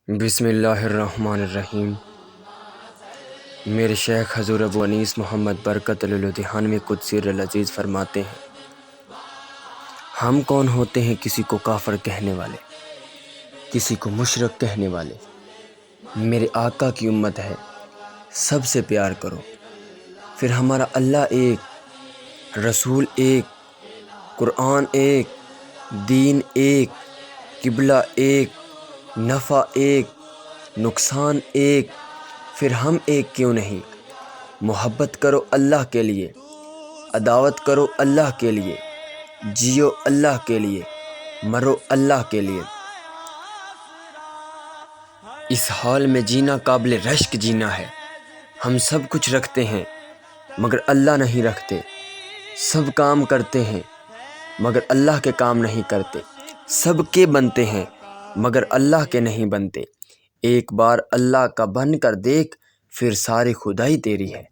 بسم اللہ الرحمن الرحیم۔ میرے شیخ حضور ابو انیس محمد برکت الدیہانوی قدسی العزیز فرماتے ہیں، ہم کون ہوتے ہیں کسی کو کافر کہنے والے، کسی کو مشرک کہنے والے؟ میرے آقا کی امت ہے، سب سے پیار کرو۔ پھر ہمارا اللہ ایک، رسول ایک، قرآن ایک، دین ایک، قبلہ ایک، نفع ایک، نقصان ایک، پھر ہم ایک کیوں نہیں؟ محبت کرو اللہ کے لیے، عداوت کرو اللہ کے لیے، جیو اللہ کے لیے، مرو اللہ کے لیے۔ اس حال میں جینا قابل رشک جینا ہے۔ ہم سب کچھ رکھتے ہیں مگر اللہ نہیں رکھتے، سب کام کرتے ہیں مگر اللہ کے کام نہیں کرتے، سب کے بنتے ہیں مگر اللہ کے نہیں بنتے۔ ایک بار اللہ کا بن کر دیکھ، پھر ساری خدائی تیری ہے۔